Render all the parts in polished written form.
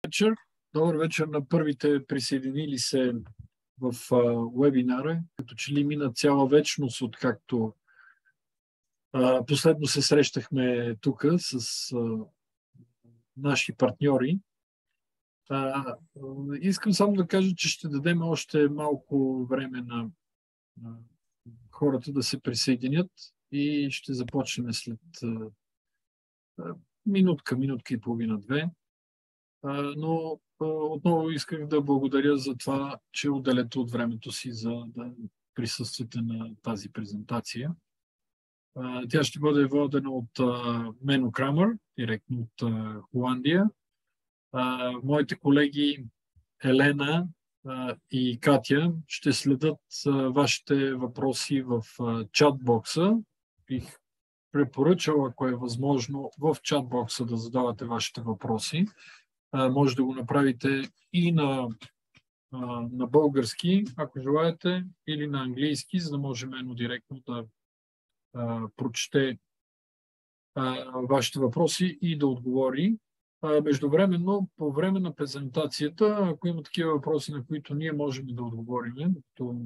вечер. Добър вечер на първите присъединили се в уебинара. Като че ли мина цяла вечност, откакто последно се срещахме тук с наши партньори. Искам само да кажа, че ще дадем още малко време на хората да се присъединят и ще започнем след минутка и половина-две. Но отново исках да благодаря за това, че отделяте от времето си за да присъствате на тази презентация. Тя ще бъде водена от Мено Крамер, директно от Холандия. Моите колеги Елена и Катя ще следят вашите въпроси в чатбокса. Бих препоръчал, ако е възможно, в чатбокса да задавате вашите въпроси. Може да го направите и на български, ако желаете, или на английски, за да може Мено директно да прочете вашите въпроси и да отговори. Междувременно, по време на презентацията, ако има такива въпроси, на които ние можем да отговорим, като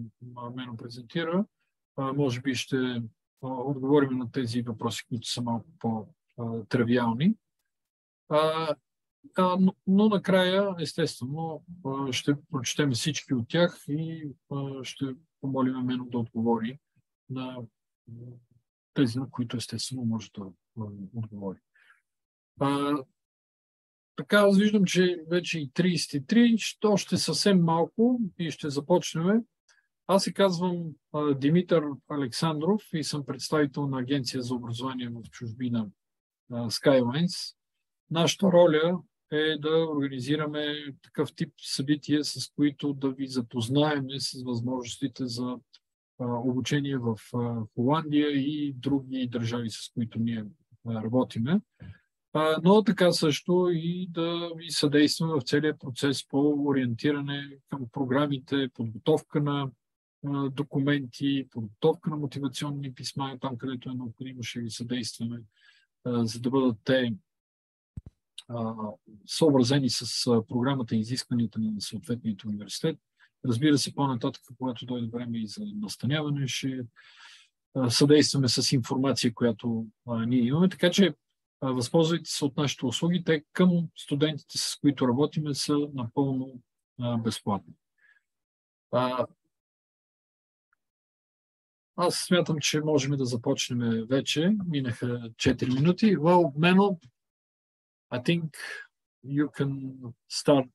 Мено презентира, може би ще отговорим на тези въпроси, които са малко по-тривиални. Но накрая, естествено, ще прочетем всички от тях и ще помолим Мено да отговори на тези, на които естествено може да отговори. Така, аз виждам, че вече и 33, още съвсем малко и ще започнем. Аз се казвам Димитър Александров и съм представител на Агенция за образование в чужбина Skylines. Нашата роля е да организираме такъв тип събития, с които да ви запознаем с възможностите за обучение в Холандия и други държави, с които ние работиме. Но така също и да ви съдействаме в целия процес по ориентиране към програмите, подготовка на документи, подготовка на мотивационни писма, там където е необходимо ще ви съдействаме, за да бъдат те съобразени с програмата и изискванията на съответният университет. Разбира се, по-нататък, когато дойде време и за настаняване, ще съдействаме с информация, която ние имаме. Така че възползвайте се от нашите услуги. Те към студентите, с които работиме, са напълно безплатни. Аз смятам, че можем да започнем вече. Минаха 4 минути. Well, Meno, I think you can start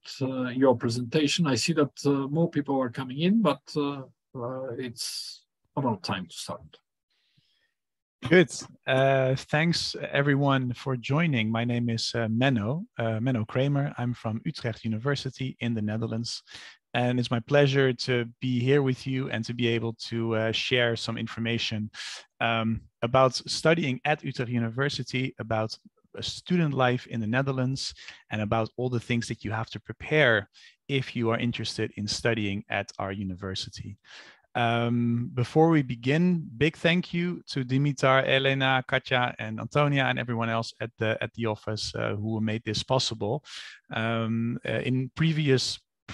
your presentation. I see that more people are coming in, but it's about time to start. Good. Thanks everyone for joining. My name is Menno Kramer. I'm from Utrecht University in the Netherlands. And it's my pleasure to be here with you and to be able to share some information about studying at Utrecht University, about student life in the Netherlands, and about all the things that you have to prepare if you are interested in studying at our university. Before we begin, big thank you to Dimitar, Elena, Katja, and Antonia, and everyone else at the office who made this possible. In previous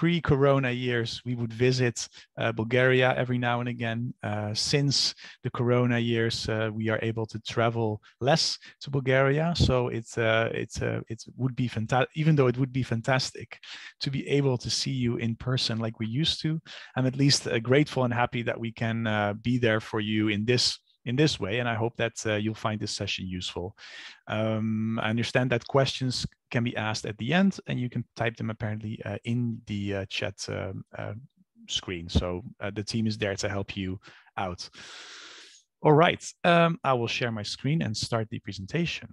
pre-corona years, we would visit Bulgaria every now and again. Since the corona years, we are able to travel less to Bulgaria. So it would be fantastic, even though it would be fantastic to be able to see you in person like we used to. I'm at least grateful and happy that we can be there for you in this way, and I hope that you'll find this session useful. I understand that questions can be asked at the end, and you can type them apparently in the chat screen. So the team is there to help you out. All right, I will share my screen and start the presentation.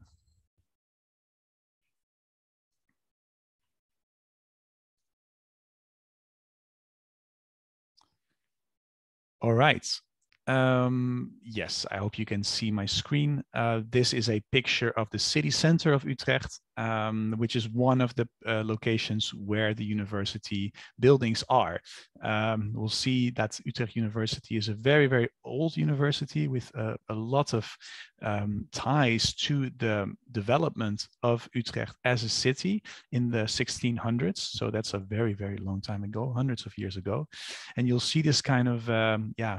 All right. Yes, I hope you can see my screen. This is a picture of the city center of Utrecht. which is one of the locations where the university buildings are. We'll see that Utrecht University is a very, very old university with a lot of ties to the development of Utrecht as a city in the 1600s. So that's a very, very long time ago, hundreds of years ago. And you'll see this kind of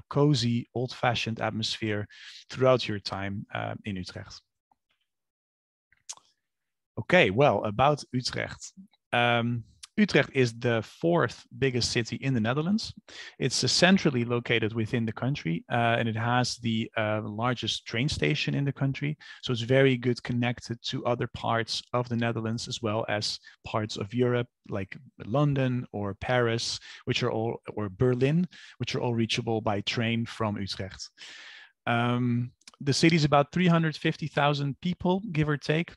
cozy, old-fashioned atmosphere throughout your time in Utrecht. Okay, well, about Utrecht. Utrecht is the fourth biggest city in the Netherlands. It's centrally located within the country, and it has the largest train station in the country. So it's very good connected to other parts of the Netherlands, as well as parts of Europe, like London or Paris, which are all, or Berlin, which are all reachable by train from Utrecht. The city is about 350,000 people, give or take,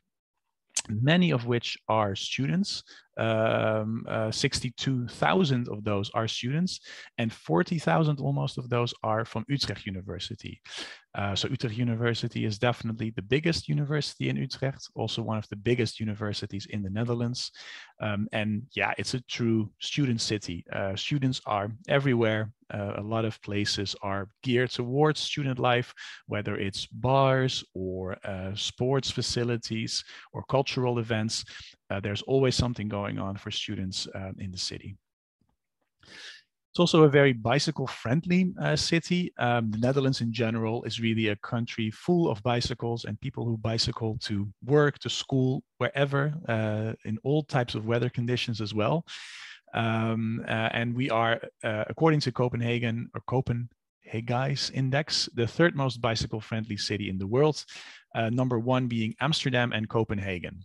many of which are students. 62,000 of those are students, and 40,000 almost of those are from Utrecht University. So Utrecht University is definitely the biggest university in Utrecht, also one of the biggest universities in the Netherlands. And yeah, it's a true student city. Students are everywhere. A lot of places are geared towards student life, whether it's bars or sports facilities or cultural events. There's always something going on for students in the city. It's also a very bicycle-friendly city. The Netherlands in general is really a country full of bicycles and people who bicycle to work, to school, wherever, in all types of weather conditions as well. And we are, according to Copenhagen or Copenhagen's Index, the third most bicycle-friendly city in the world, number one being Amsterdam and Copenhagen.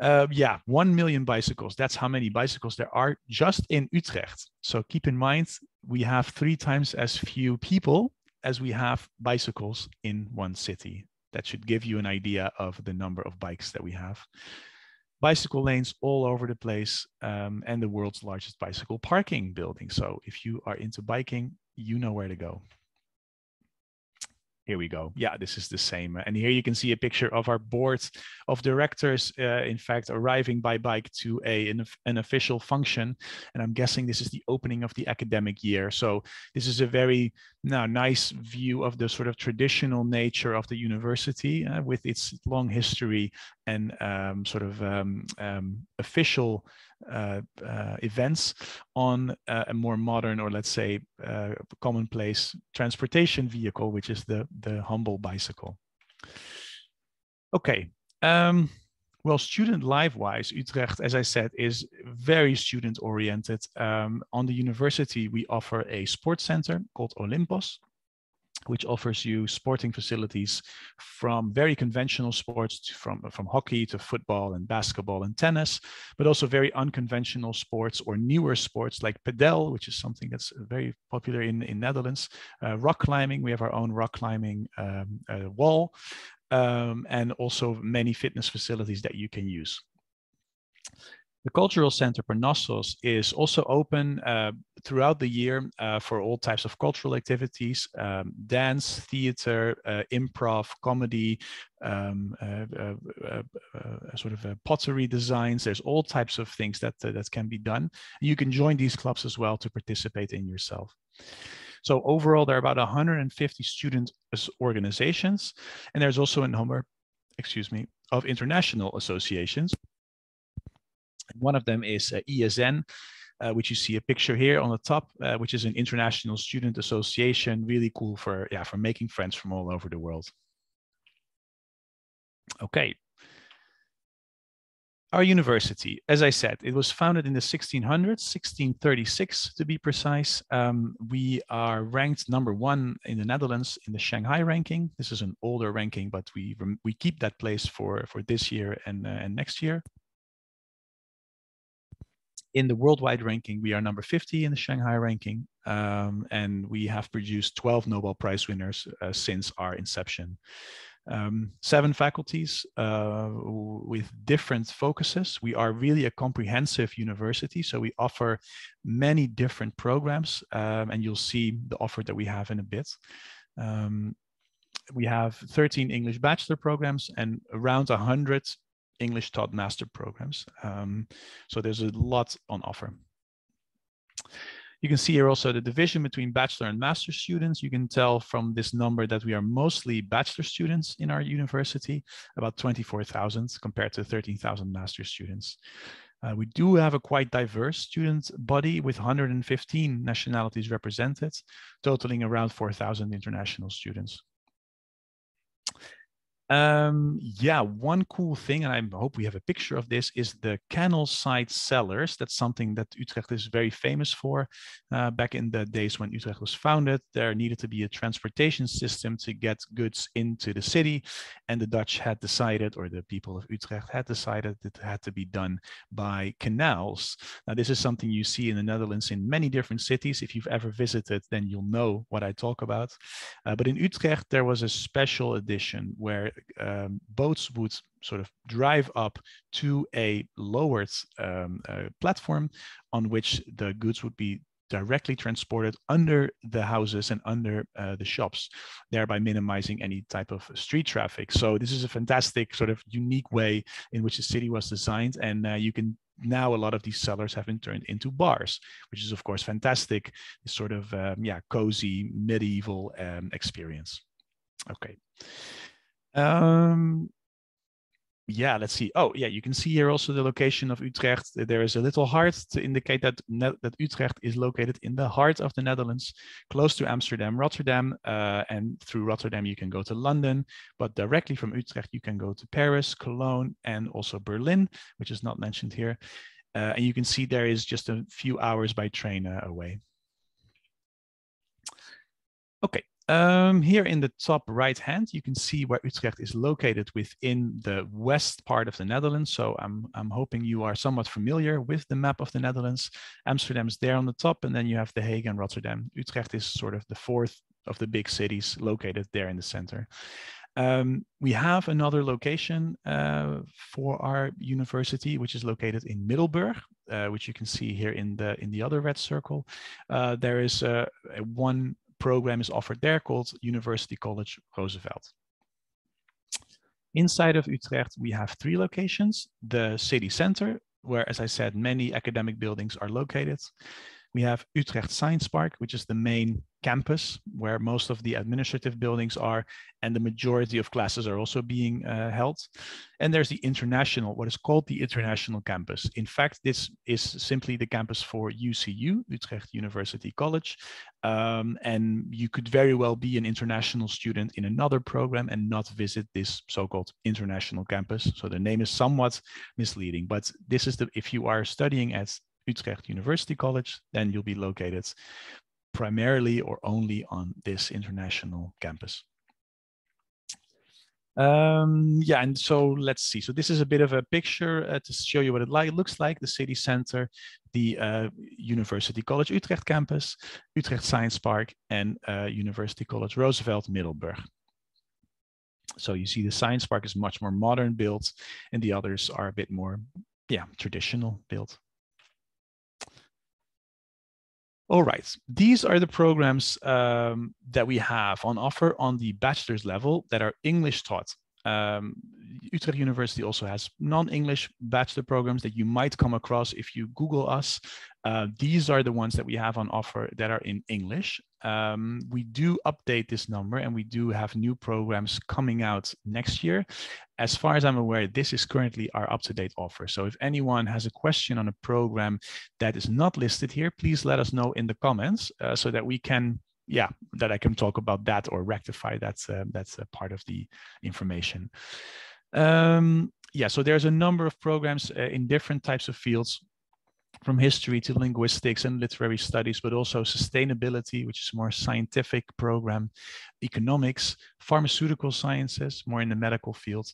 Yeah, 1 million bicycles. That's how many bicycles there are just in Utrecht. So keep in mind, we have 3 times as few people as we have bicycles in one city. That should give you an idea of the number of bikes that we have. Bicycle lanes all over the place, and the world's largest bicycle parking building. So if you are into biking, you know where to go. Here we go. Yeah, this is the same. And here you can see a picture of our board of directors, in fact, arriving by bike to an official function. And I'm guessing this is the opening of the academic year. So this is a very nice view of the sort of traditional nature of the university with its long history and sort of official events on a more modern, or let's say commonplace transportation vehicle, which is the humble bicycle. Okay. Well, student life-wise, Utrecht, as I said, is very student-oriented. On the university, we offer a sports center called Olympos, which offers you sporting facilities from very conventional sports from hockey to football and basketball and tennis, but also very unconventional sports or newer sports like padel, which is something that's very popular in Netherlands. Rock climbing, we have our own rock climbing wall, and also many fitness facilities that you can use. The Cultural Center Parnassos is also open throughout the year for all types of cultural activities, dance, theater, improv, comedy, sort of pottery designs. There's all types of things that can be done. You can join these clubs as well to participate in yourself. So overall, there are about 150 student organizations, and there's also a number, of international associations. One of them is ESN, which you see a picture here on the top, which is an international student association, really cool for making friends from all over the world. Okay. Our university, as I said, it was founded in the 1600s, 1636 to be precise. We are ranked #1 in the Netherlands in the Shanghai ranking. This is an older ranking, but we keep that place for this year and next year. In the worldwide ranking, we are number 50 in the Shanghai ranking, and we have produced 12 Nobel Prize winners since our inception. 7 faculties with different focuses. We are really a comprehensive university, so we offer many different programs, and you'll see the offer that we have in a bit. we have 13 English bachelor programs and around 100 English taught master programs. So there's a lot on offer. You can see here also the division between bachelor and master students. You can tell from this number that we are mostly bachelor students in our university, about 24,000 compared to 13,000 master students. We do have a quite diverse student body with 115 nationalities represented, totaling around 4,000 international students. Yeah, one cool thing, and I hope we have a picture of this, is the canal side cellars. That's something that Utrecht is very famous for. Back in the days when Utrecht was founded, there needed to be a transportation system to get goods into the city. And the Dutch had decided, or the people of Utrecht had decided, that it had to be done by canals. Now, this is something you see in the Netherlands in many different cities. If you've ever visited, then you'll know what I talk about. But in Utrecht, there was a special edition where boats would sort of drive up to a lowered platform on which the goods would be directly transported under the houses and under the shops, thereby minimizing any type of street traffic. So this is a fantastic sort of unique way in which the city was designed. And you can now, a lot of these cellars have been turned into bars, which is of course fantastic, this sort of cozy medieval experience. Okay. Yeah, let's see. Oh, yeah, you can see here also the location of Utrecht. There is a little heart to indicate that Utrecht is located in the heart of the Netherlands, close to Amsterdam, Rotterdam, and through Rotterdam you can go to London, but directly from Utrecht you can go to Paris, Cologne, and also Berlin, which is not mentioned here. And you can see there is just a few hours by train away. Okay. Here in the top right hand, you can see where Utrecht is located within the west part of the Netherlands. So I'm hoping you are somewhat familiar with the map of the Netherlands. Amsterdam is there on the top, and then you have The Hague and Rotterdam. Utrecht is sort of the fourth of the big cities located there in the center. We have another location for our university, which is located in Middelburg, which you can see here in the other red circle. There is one program is offered there called University College Roosevelt. Inside of Utrecht, we have 3 locations: the city center, where, as I said, many academic buildings are located. We have Utrecht Science Park, which is the main campus where most of the administrative buildings are, and the majority of classes are also being held. And there's the international, what is called the international campus. In fact, this is simply the campus for UCU, Utrecht University College. And you could very well be an international student in another program and not visit this so-called international campus. So the name is somewhat misleading, but this is if you are studying at Utrecht University College, then you'll be located primarily or only on this international campus. Yeah, and so let's see. So this is a bit of a picture to show you what it looks like: the city center, the University College Utrecht campus, Utrecht Science Park, and University College Roosevelt Middelburg. So you see the Science Park is much more modern built, and the others are a bit more, traditional built. All right, these are the programs that we have on offer on the bachelor's level that are English taught. Utrecht University also has non-English bachelor programs that you might come across if you Google us. These are the ones that we have on offer that are in English. We do update this number, and we do have new programs coming out next year. As far as I'm aware, this is currently our up-to-date offer. So if anyone has a question on a program that is not listed here, please let us know in the comments so that we can, that I can talk about that or rectify that. That's a part of the information. So there's a number of programs in different types of fields, from history to linguistics and literary studies, but also sustainability, which is a more scientific program, economics, pharmaceutical sciences, more in the medical field.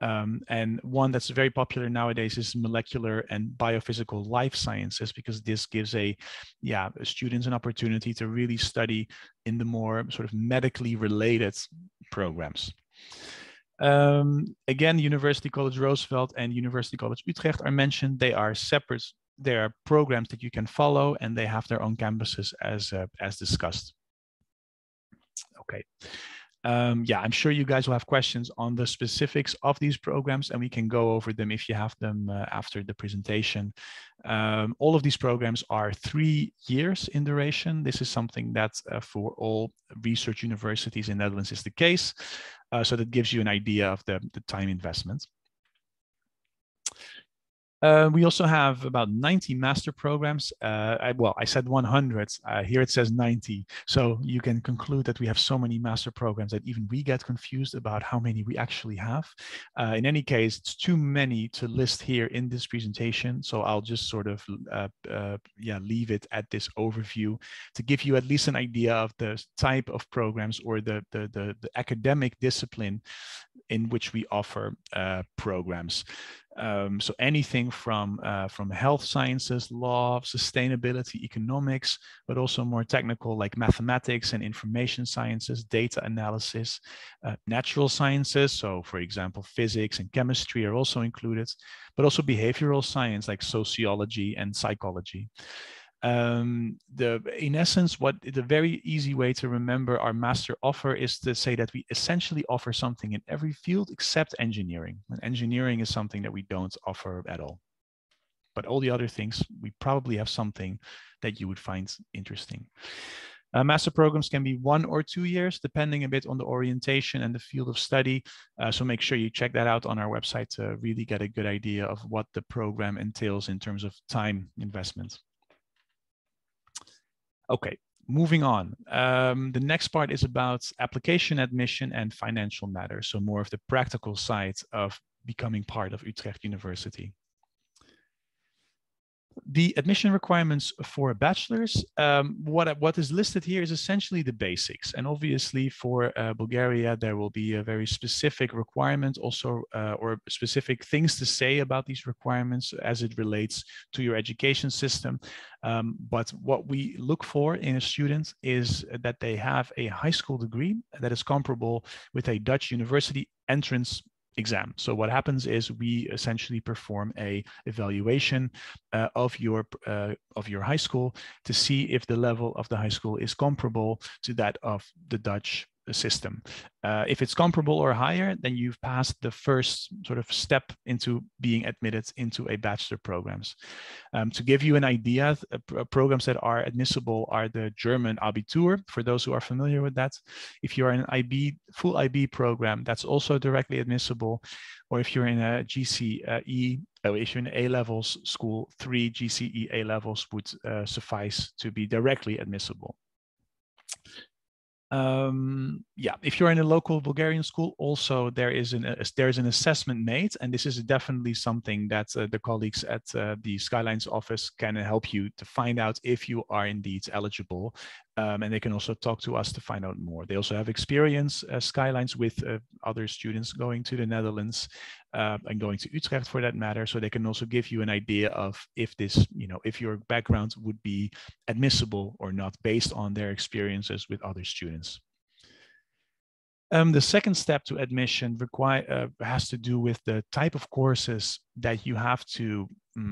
And one that's very popular nowadays is molecular and biophysical life sciences, because this gives students an opportunity to really study in the more sort of medically related programs. Again, University College Roosevelt and University College Utrecht are mentioned. They are separate. There are programs that you can follow, and they have their own campuses as discussed. Okay. Yeah, I'm sure you guys will have questions on the specifics of these programs, and we can go over them if you have them after the presentation. All of these programs are 3 years in duration. This is something that for all research universities in the Netherlands is the case. So that gives you an idea of the time investment. We also have about 90 master programs. I said 100. Here it says 90. So you can conclude that we have so many master programs that even we get confused about how many we actually have. In any case, it's too many to list here in this presentation. So I'll just sort of leave it at this overview to give you at least an idea of the type of programs or the academic discipline in which we offer programs. So anything from health sciences, law, sustainability, economics, but also more technical like mathematics and information sciences, data analysis, natural sciences. So for example, physics and chemistry are also included, but also behavioral science like sociology and psychology. In essence, the very easy way to remember our master offer is to say that we essentially offer something in every field except engineering. And engineering is something that we don't offer at all. But all the other things, we probably have something that you would find interesting. Master programs can be 1 or 2 years, depending a bit on the orientation and the field of study. So make sure you check that out on our website to really get a good idea of what the program entails in terms of time investment. Okay, moving on. The next part is about application, admission, and financial matters. So more of the practical side of becoming part of Utrecht University. The admission requirements for a bachelor's, what is listed here is essentially the basics. And obviously for Bulgaria, there will be a very specific requirement also, or specific things to say about these requirements as it relates to your education system. But what we look for in a student is that they have a high school degree that is comparable with a Dutch university entrance exam. So what happens is we essentially perform a evaluation of your high school to see if the level of the high school is comparable to that of the Dutch system. If it's comparable or higher, then you've passed the first sort of step into being admitted into a bachelor programs. To give you an idea, programs that are admissible are the German Abitur, for those who are familiar with that. If you're in an IB, full IB program, that's also directly admissible. Or if you're in a GCE, if you're in A-levels school, 3 GCE A-levels would suffice to be directly admissible. If you're in a local Bulgarian school, also there is an assessment made, and this is definitely something that the colleagues at the Skylines office can help you to find out if you are indeed eligible, and they can also talk to us to find out more. They also have experience, Skylines, with other students going to the Netherlands and going to Utrecht for that matter, so they can also give you an idea of if this, if your background would be admissible or not based on their experiences with other students. The second step to admission has to do with the type of courses that you have to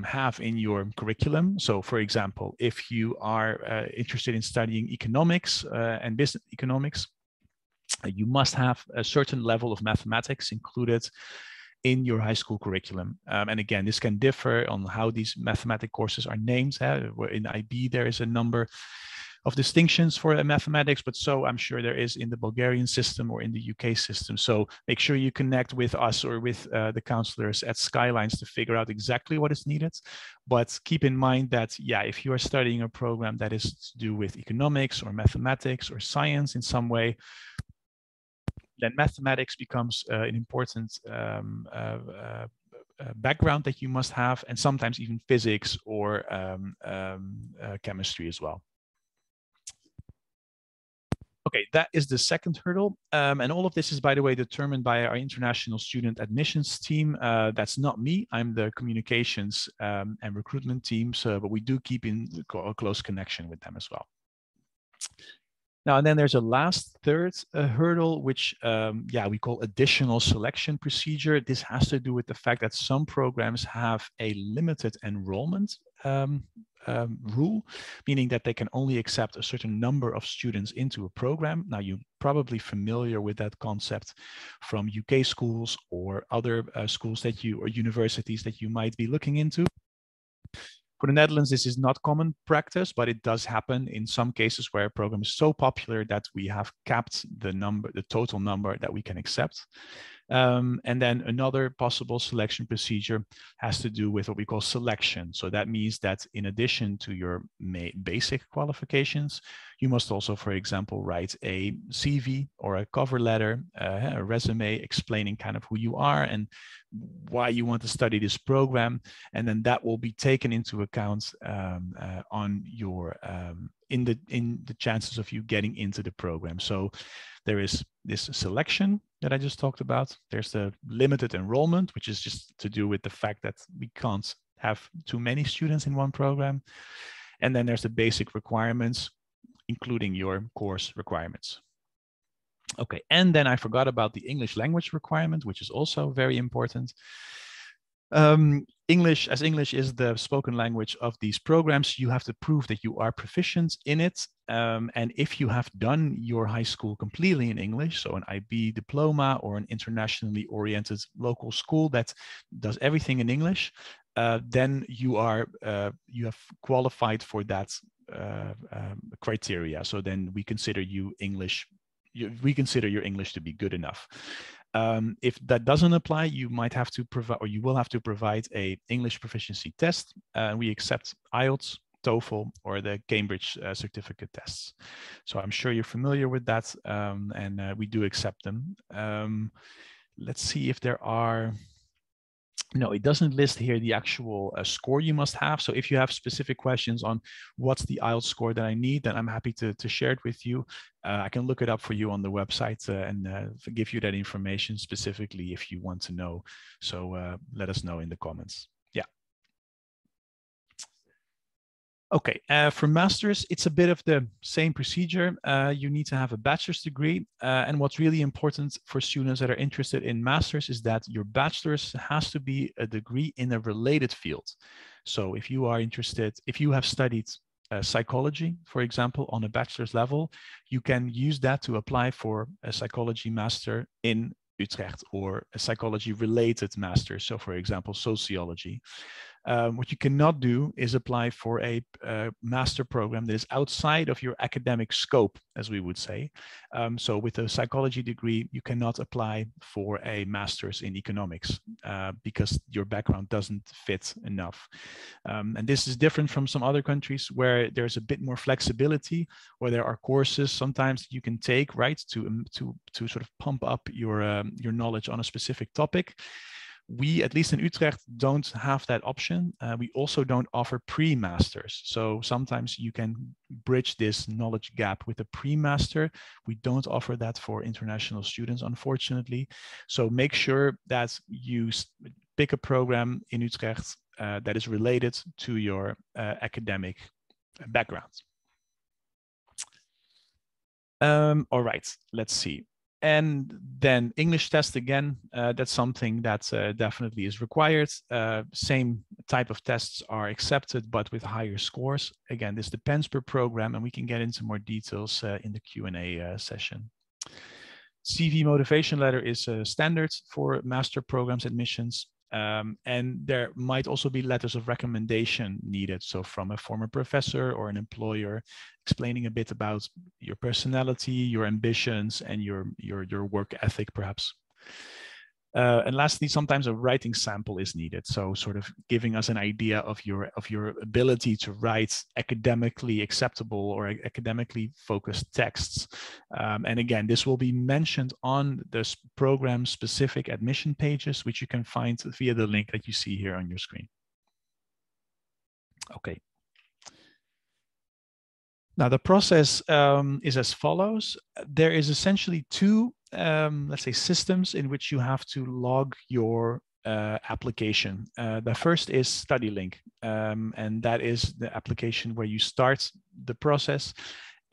have in your curriculum. So for example, if you are interested in studying economics and business economics, you must have a certain level of mathematics included in your high school curriculum. And again, this can differ on how these mathematic courses are named. In IB, there is a number of distinctions for mathematics, but so I'm sure there is in the Bulgarian system or in the UK system. So make sure you connect with us or with the counselors at Skylines to figure out exactly what is needed. But keep in mind that, if you are studying a program that is to do with economics or mathematics or science in some way, then mathematics becomes an important background that you must have, and sometimes even physics or chemistry as well. Okay, that is the second hurdle. And all of this is, by the way, determined by our international student admissions team. That's not me. I'm the communications and recruitment team, but we do keep in a close connection with them as well. Now, and then there's a last third hurdle, which we call additional selection procedure. This has to do with the fact that some programs have a limited enrollment rule, meaning that they can only accept a certain number of students into a program. Now, you're probably familiar with that concept from UK schools or other schools that or universities that you might be looking into. For the Netherlands, this is not common practice, but it does happen in some cases where a program is so popular that we have capped the total number that we can accept. And then another possible selection procedure has to do with what we call selection. So that means that in addition to your basic qualifications, you must also, for example, write a CV or a cover letter, a resume explaining kind of who you are and why you want to study this program. And then that will be taken into account on your in the chances of you getting into the program. So there is this selection that I just talked about. There's the limited enrollment, which is just to do with the fact that we can't have too many students in one program. And then there's the basic requirements, including your course requirements. Okay, and then I forgot about the English language requirement, which is also very important. English is the spoken language of these programs, you have to prove that you are proficient in it. And if you have done your high school completely in English, so an IB diploma or an internationally oriented local school that does everything in English, then you have qualified for that criteria. So then we consider your English to be good enough. If that doesn't apply, you might have to provide, or you will have to provide a English proficiency test. We accept IELTS, TOEFL, or the Cambridge certificate tests. So I'm sure you're familiar with that, and we do accept them. Let's see if there are. No, it doesn't list here the actual score you must have. So if you have specific questions on what's the IELTS score that I need, then I'm happy to share it with you. I can look it up for you on the website and give you that information specifically if you want to know. So let us know in the comments. Yeah. Okay, for masters, it's a bit of the same procedure. You need to have a bachelor's degree. And what's really important for students that are interested in masters is that your bachelor's has to be a degree in a related field. So if you are interested, if you have studied psychology, for example, on a bachelor's level, you can use that to apply for a psychology master in Utrecht or a psychology related master. So for example, sociology. What you cannot do is apply for a master program that is outside of your academic scope, as we would say. So with a psychology degree, you cannot apply for a master's in economics because your background doesn't fit enough. And this is different from some other countries where there's a bit more flexibility, where there are courses sometimes you can take, right, to sort of pump up your knowledge on a specific topic. We, at least in Utrecht, don't have that option. We also don't offer pre-masters. So sometimes you can bridge this knowledge gap with a pre-master. We don't offer that for international students, unfortunately. So make sure that you pick a program in Utrecht that is related to your academic background. All right, let's see. And then English test again, that's something that definitely is required. Same type of tests are accepted, but with higher scores. Again, this depends per program, and we can get into more details in the Q&A session. CV motivation letter is standard for master programs admissions. And there might also be letters of recommendation needed. So from a former professor or an employer explaining a bit about your personality, your ambitions, and your work ethic, perhaps. And lastly, sometimes a writing sample is needed. So sort of giving us an idea of your ability to write academically acceptable or academically focused texts. And again, this will be mentioned on the program specific admission pages, which you can find via the link that you see here on your screen. Okay. Now, the process is as follows. There is essentially two, let's say, systems in which you have to log your application. The first is StudyLink, and that is the application where you start the process.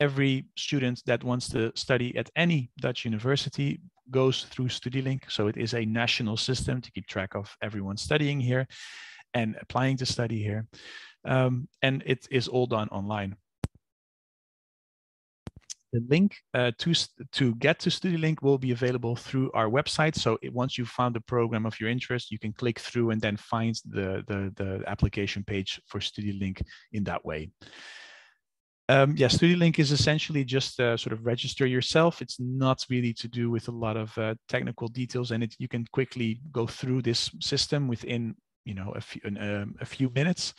every student that wants to study at any Dutch university goes through StudyLink. So it is a national system to keep track of everyone studying here and applying to study here. And it is all done online. The link to get to StudyLink will be available through our website. So once you've found the program of your interest, you can click through and then find the application page for StudyLink in that way. Yeah, StudyLink is essentially just sort of register yourself. It's not really to do with a lot of technical details, and you can quickly go through this system within a few minutes.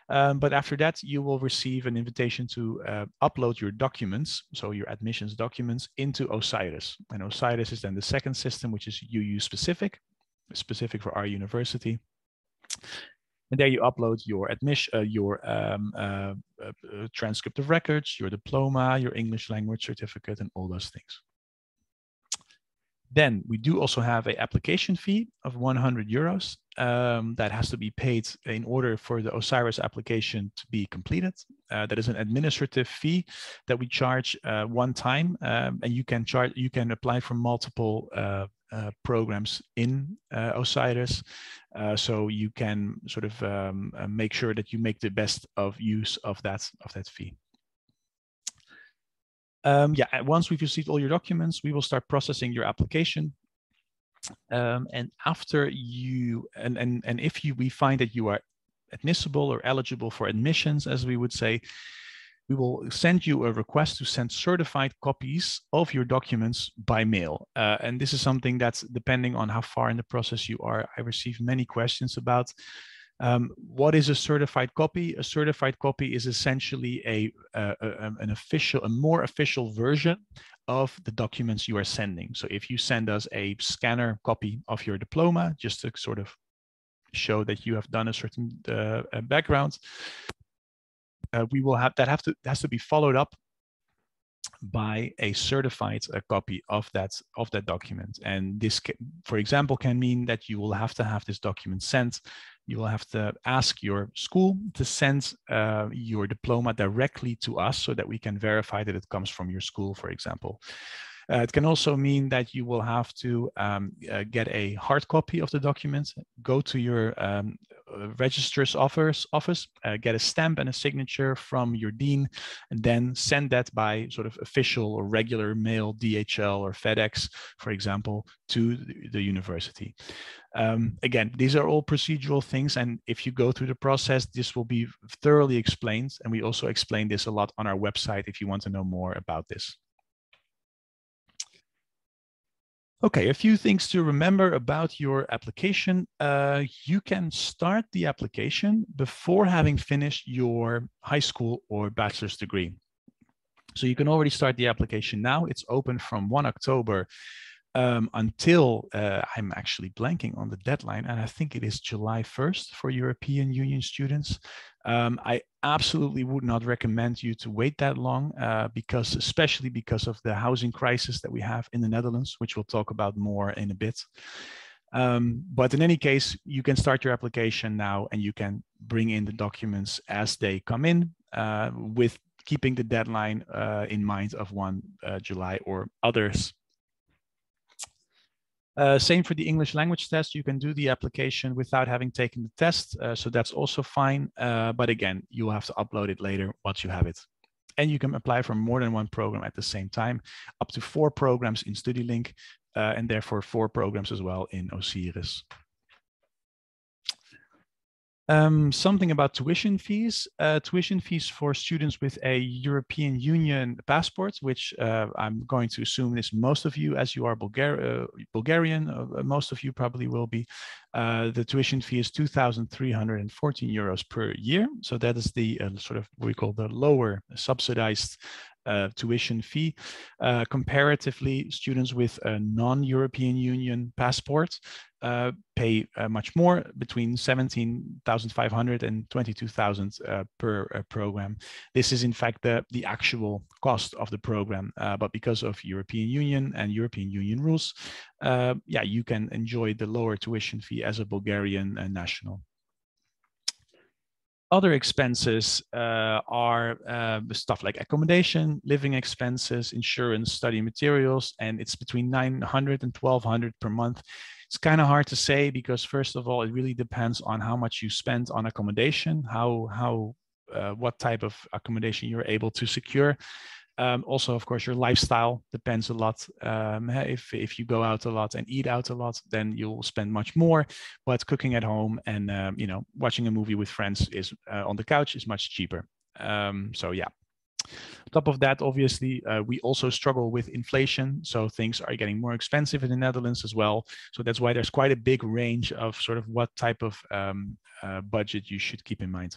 But after that, you will receive an invitation to upload your documents, so your admissions documents, into Osiris. And Osiris is then the second system, which is UU specific for our university. And there you upload your admission, your transcript of records, your diploma, your English language certificate, and all those things. Then we do also have an application fee of 100 euros that has to be paid in order for the Osiris application to be completed. That is an administrative fee that we charge one time, and you can apply for multiple programs in Osiris, so you can sort of make sure that you make the best of use of that fee. Yeah, once we've received all your documents, we will start processing your application. And after you, and if we find that you are admissible or eligible for admissions, as we would say, we will send you a request to send certified copies of your documents by mail. And this is something that's depending on how far in the process you are. I received many questions about what is a certified copy. A certified copy is essentially a more official version of the documents you are sending. So if you send us a scanner copy of your diploma, just to sort of show that you have done a certain background, we will have that has to be followed up by a certified copy of that document. And this, for example, can mean that you will have to have this document sent. You will have to ask your school to send your diploma directly to us so that we can verify that it comes from your school, for example. It can also mean that you will have to get a hard copy of the document, go to your registrar's office, get a stamp and a signature from your dean, and then send that by sort of official or regular mail, DHL or FedEx, for example, to the university. Again, these are all procedural things, and if you go through the process, this will be thoroughly explained, and we also explain this a lot on our website if you want to know more about this. Okay, a few things to remember about your application. You can start the application before having finished your high school or bachelor's degree. So you can already start the application now. It's open from 1 October until, I'm actually blanking on the deadline, and I think it is July 1st for European Union students. I absolutely would not recommend you to wait that long, especially because of the housing crisis that we have in the Netherlands, which we'll talk about more in a bit. But in any case, you can start your application now and you can bring in the documents as they come in, with keeping the deadline in mind of 1 July or others. Same for the English language test. You can do the application without having taken the test, so that's also fine. But again, you'll have to upload it later once you have it. And you can apply for more than one program at the same time, up to 4 programs in StudyLink, and therefore 4 programs as well in Osiris. Something about tuition fees. Tuition fees for students with a European Union passport, which I'm going to assume is most of you, as you are Bulgarian, most of you probably will be. The tuition fee is 2,314 euros per year. So that is the sort of what we call the lower subsidized tuition fee. Comparatively, students with a non-European Union passport pay much more, between 17,500 and 22,000 per program. This is in fact the actual cost of the program, but because of European Union and European Union rules, yeah, you can enjoy the lower tuition fee as a Bulgarian national. Other expenses are stuff like accommodation, living expenses, insurance, study materials, and it's between 900 and 1,200 per month. It's kind of hard to say because, first of all, it really depends on how much you spend on accommodation, what type of accommodation you're able to secure. Also, of course, your lifestyle depends a lot. If you go out a lot and eat out a lot, then you'll spend much more. But cooking at home and watching a movie with friends is on the couch is much cheaper. So yeah. On top of that, obviously, we also struggle with inflation. So things are getting more expensive in the Netherlands as well. So that's why there's quite a big range of sort of what type of budget you should keep in mind.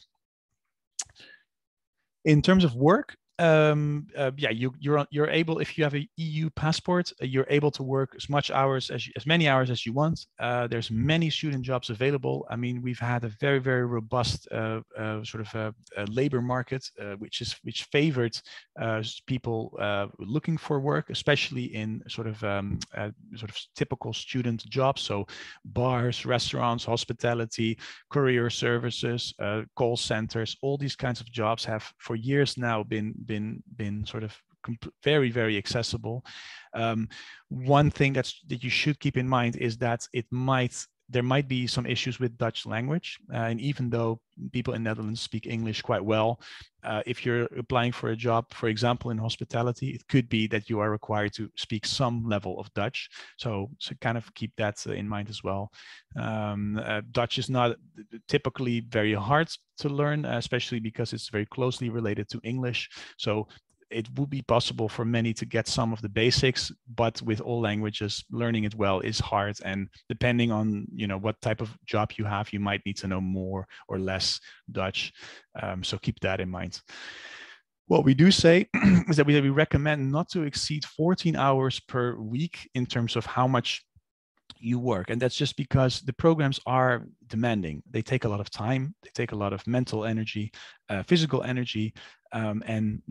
In terms of work, yeah, you're able, if you have an EU passport, you're able to work as many hours as you want. There's many student jobs available. I mean, we've had a very, very robust labor market, which favored people looking for work, especially in sort of typical student jobs. So bars, restaurants, hospitality, courier services, call centers, all these kinds of jobs have for years now been sort of very, very accessible. One thing that you should keep in mind is that there might be some issues with Dutch language. And even though people in Netherlands speak English quite well, if you're applying for a job, for example, in hospitality, it could be that you are required to speak some level of Dutch. So kind of keep that in mind as well. Dutch is not typically very hard to learn, especially because it's very closely related to English. So it would be possible for many to get some of the basics, but with all languages, learning it well is hard. And depending on what type of job you have, you might need to know more or less Dutch. So keep that in mind. What we do say is that we recommend not to exceed 14 hours per week in terms of how much you work. And that's just because the programs are demanding. They take a lot of time, they take a lot of mental energy, physical energy, and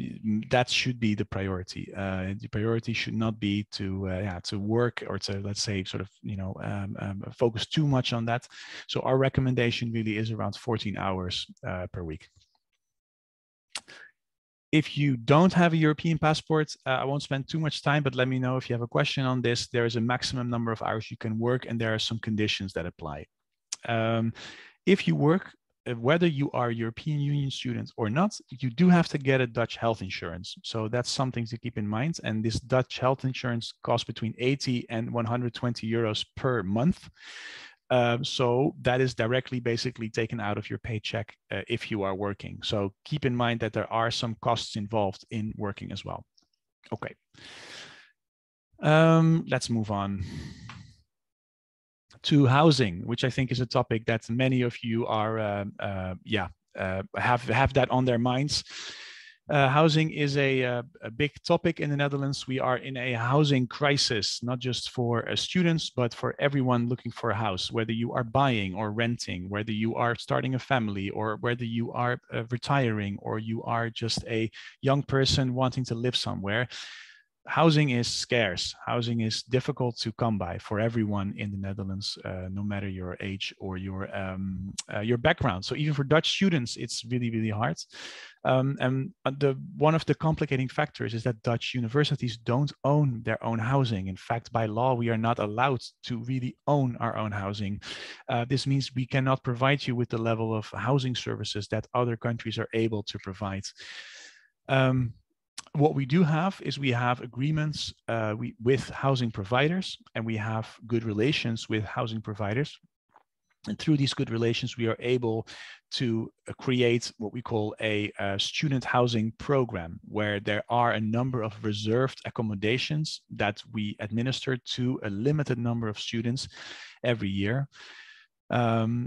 that should be the priority. The priority should not be to work or to, let's say, sort of focus too much on that. So our recommendation really is around 14 hours per week. If you don't have a European passport, I won't spend too much time, but let me know if you have a question on this. There is a maximum number of hours you can work, and there are some conditions that apply. If you work, whether you are a European Union student or not, you do have to get a Dutch health insurance. So that's something to keep in mind. And this Dutch health insurance costs between 80 and 120 euros per month. So that is directly basically taken out of your paycheck if you are working. So keep in mind that there are some costs involved in working as well. Okay. Let's move on to housing, which I think is a topic that many of you are have that on their minds. Housing is a big topic in the Netherlands. We are in a housing crisis, not just for students, but for everyone looking for a house, whether you are buying or renting, whether you are starting a family, or whether you are retiring, or you are just a young person wanting to live somewhere. Housing is scarce. Housing is difficult to come by for everyone in the Netherlands, no matter your age or your background. So even for Dutch students, it's really, really hard. And one of the complicating factors is that Dutch universities don't own their own housing. In fact, by law, we are not allowed to really own our own housing. This means we cannot provide you with the level of housing services that other countries are able to provide. What we do have is we have agreements with housing providers, and we have good relations with housing providers. And through these good relations, we are able to create what we call a student housing program, where there are a number of reserved accommodations that we administer to a limited number of students every year.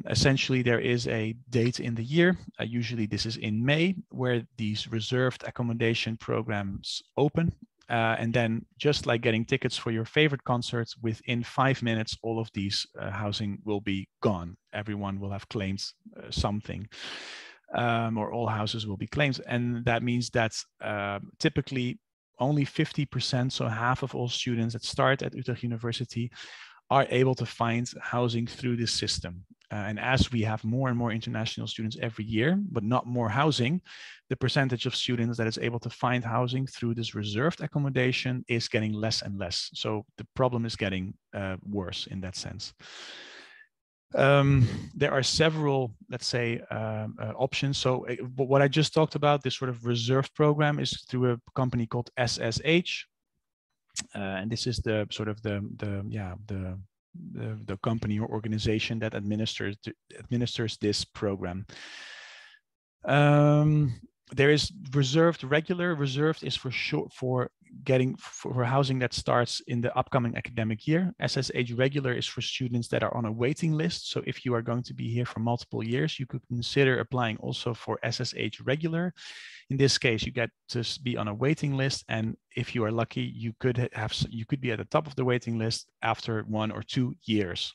Essentially, there is a date in the year, usually this is in May, where these reserved accommodation programs open. And then, just like getting tickets for your favorite concerts, within 5 minutes, all of these housing will be gone. Everyone will have claimed something, or all houses will be claimed. And that means that typically only 50%, so half of all students that start at Utrecht University, are able to find housing through this system. And as we have more and more international students every year, but not more housing, the percentage of students that is able to find housing through this reserved accommodation is getting less and less. So the problem is getting worse in that sense. There are several, let's say, options. So what I just talked about, this sort of reserved program, is through a company called SSH. And this is the sort of the company or organization that administers this program. There is reserved regular. Reserved is for short for housing that starts in the upcoming academic year. SSH regular is for students that are on a waiting list. So if you are going to be here for multiple years, you could consider applying also for SSH regular. In this case, you get to be on a waiting list, and if you are lucky, you could be at the top of the waiting list after 1 or 2 years.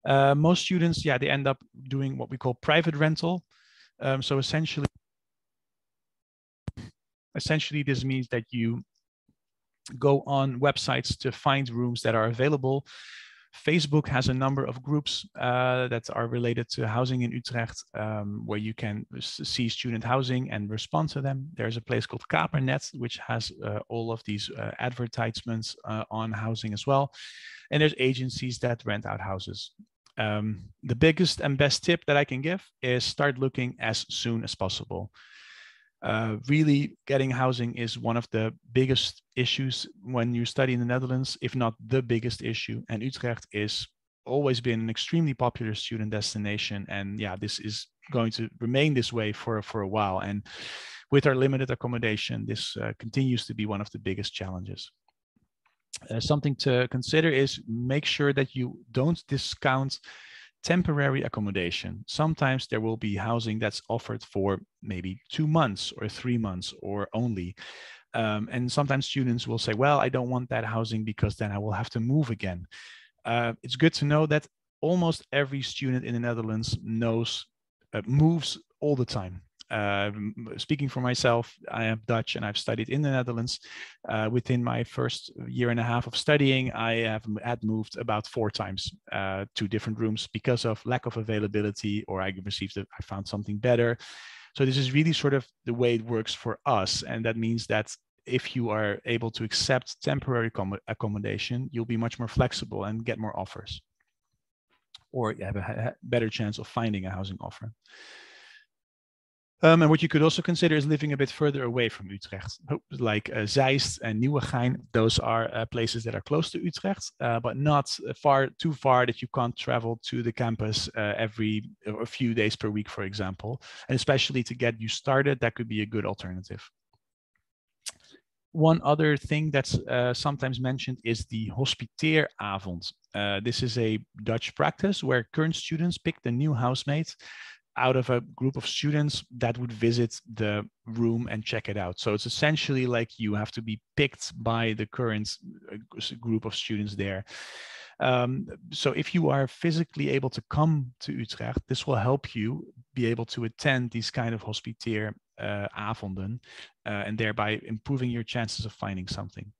Most students, they end up doing what we call private rental. So essentially, this means that you go on websites to find rooms that are available. Facebook has a number of groups that are related to housing in Utrecht, where you can see student housing and respond to them. There's a place called Kapernet, which has all of these advertisements on housing as well. And there's agencies that rent out houses. The biggest and best tip that I can give is start looking as soon as possible. Really, getting housing is one of the biggest issues when you study in the Netherlands, if not the biggest issue. And Utrecht is always been an extremely popular student destination. And this is going to remain this way for a while. And with our limited accommodation, this continues to be one of the biggest challenges. Something to consider is make sure that you don't discount temporary accommodation. Sometimes there will be housing that's offered for maybe 2 months or 3 months or only. And sometimes students will say, well, I don't want that housing because then I will have to move again. It's good to know that almost every student in the Netherlands moves all the time. Speaking for myself, I am Dutch and I've studied in the Netherlands. Within my first 1.5 years of studying, I had moved about 4 times to different rooms because of lack of availability, or I found something better. So this is really sort of the way it works for us. And that means that if you are able to accept temporary accommodation, you'll be much more flexible and get more offers, or you have a better chance of finding a housing offer. And what you could also consider is living a bit further away from Utrecht, like Zeist and Nieuwegein. Those are places that are close to Utrecht, but not too far that you can't travel to the campus a few days per week, for example. And especially to get you started, that could be a good alternative. One other thing that's sometimes mentioned is the hospiteeravond. This is a Dutch practice where current students pick the new housemate out of a group of students that would visit the room and check it out. So it's essentially like you have to be picked by the current group of students there. So if you are physically able to come to Utrecht, this will help you be able to attend these kind of hospiteeravonden and thereby improving your chances of finding something.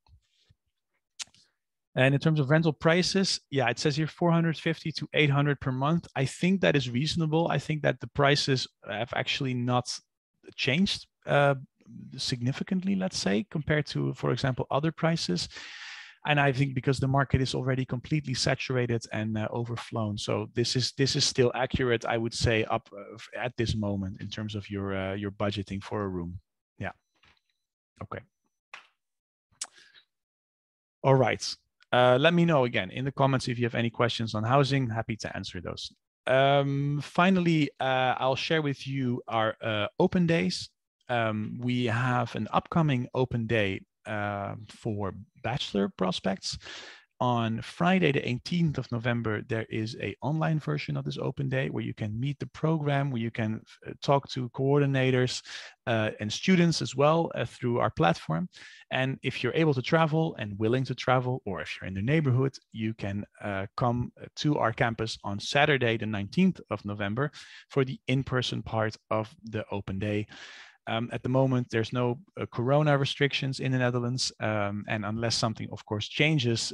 And in terms of rental prices, it says here 450 to 800 per month. I think that is reasonable. I think that the prices have actually not changed significantly, let's say, compared to, for example, other prices. And I think because the market is already completely saturated and overflown. So this is still accurate, I would say, up at this moment in terms of your budgeting for a room. Yeah. Okay. All right. Let me know again in the comments if you have any questions on housing. Happy to answer those. Finally, I'll share with you our open days. We have an upcoming open day for bachelor prospects. On Friday, the 18th of November, there is an online version of this open day where you can meet the program, where you can talk to coordinators and students as well through our platform. And if you're able to travel and willing to travel, or if you're in the neighborhood, you can come to our campus on Saturday, the 19th of November for the in-person part of the open day. At the moment, there's no corona restrictions in the Netherlands. And unless something, of course, changes,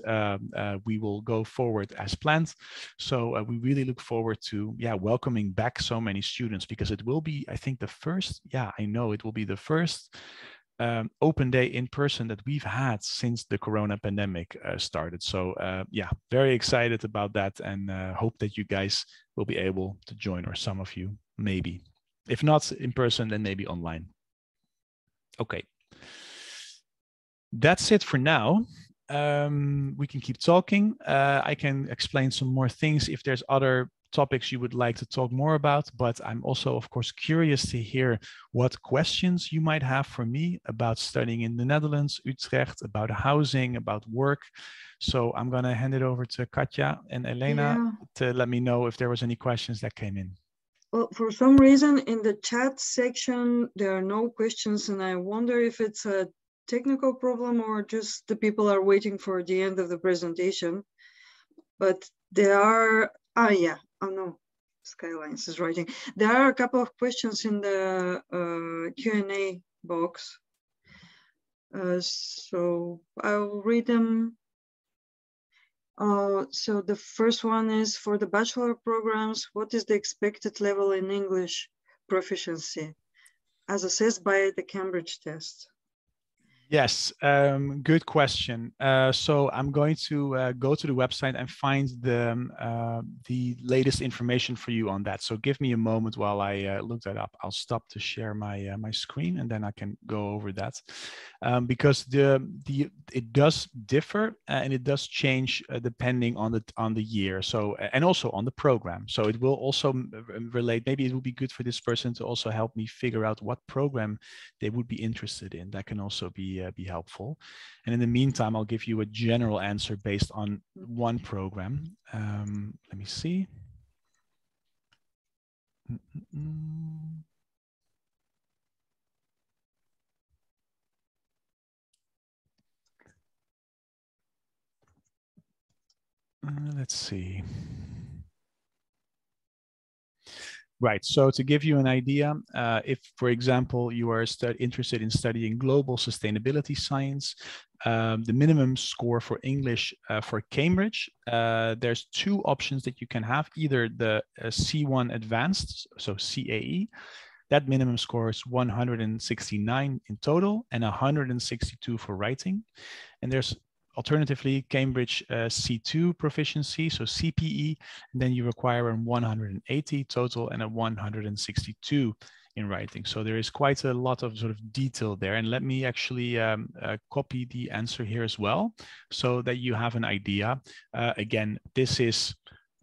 we will go forward as planned. So we really look forward to welcoming back so many students, because it will be, I think, the first, it will be the first open day in person that we've had since the corona pandemic started. So very excited about that, and hope that you guys will be able to join, or some of you maybe. If not in person, then maybe online. Okay. That's it for now. We can keep talking. I can explain some more things if there's other topics you would like to talk more about, but I'm also, of course, curious to hear what questions you might have for me about studying in the Netherlands, Utrecht, about housing, about work. So I'm going to hand it over to Katja and Elena to let me know if there was any questions that came in. Well, for some reason in the chat section, there are no questions, and I wonder if it's a technical problem or just the people are waiting for the end of the presentation. But there are, Skylines is writing. There are a couple of questions in the Q&A box. So I'll read them. So the first one is, for the bachelor programs, what is the expected level in English proficiency as assessed by the Cambridge test? Yes, good question. So I'm going to go to the website and find the latest information for you on that. So give me a moment while I look that up. I'll stop to share my my screen, and then I can go over that, because it does differ and it does change depending on the year. So and also on the program. So it will also relate. Maybe it would be good for this person to also help me figure out what program they would be interested in. That can also be helpful. And in the meantime, I'll give you a general answer based on one program. Let me see. Let's see. Right. So to give you an idea, if, for example, you are interested in studying global sustainability science, the minimum score for English for Cambridge, there's two options that you can have. Either the C1 Advanced, so CAE, that minimum score is 169 in total and 162 for writing. And there's alternatively Cambridge C2 proficiency, so CPE, and then you require a 180 total and a 162 in writing. So there is quite a lot of sort of detail there. And let me actually copy the answer here as well, so that you have an idea. Again, this is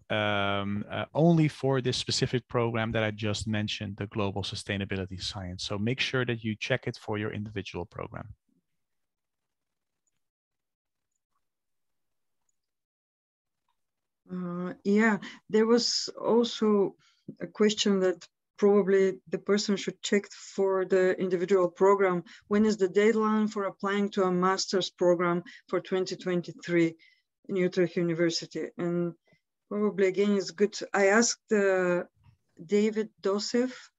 only for this specific program that I just mentioned, the Global Sustainability Science. So make sure that you check it for your individual program. Yeah, there was also a question that probably the person should check for the individual program. When is the deadline for applying to a master's program for 2023 in Utrecht University? And probably again, it's good. I asked David Dosef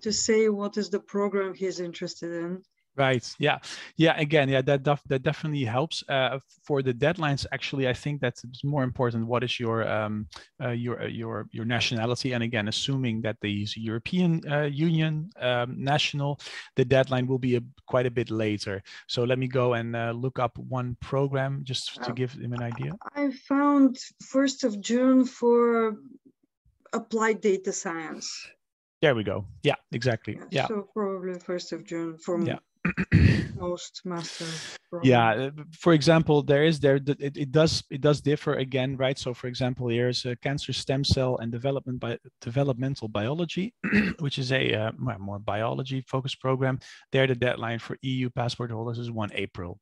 to say what is the program he's interested in. Right. Yeah. Yeah. Again, yeah, that definitely helps. For the deadlines, actually, I think that's more important. What is your nationality? And again, assuming that the European Union national, the deadline will be quite a bit later. So let me go and look up one program just to give him an idea. I found 1st of June for applied data science. There we go. Yeah, exactly. Yeah. So probably 1st of June for me. Most master programs. Yeah, for example, it does differ again, right? So for example, here's a cancer stem cell and developmental biology, which is a more biology focused program. There, the deadline for EU passport holders is 1 April.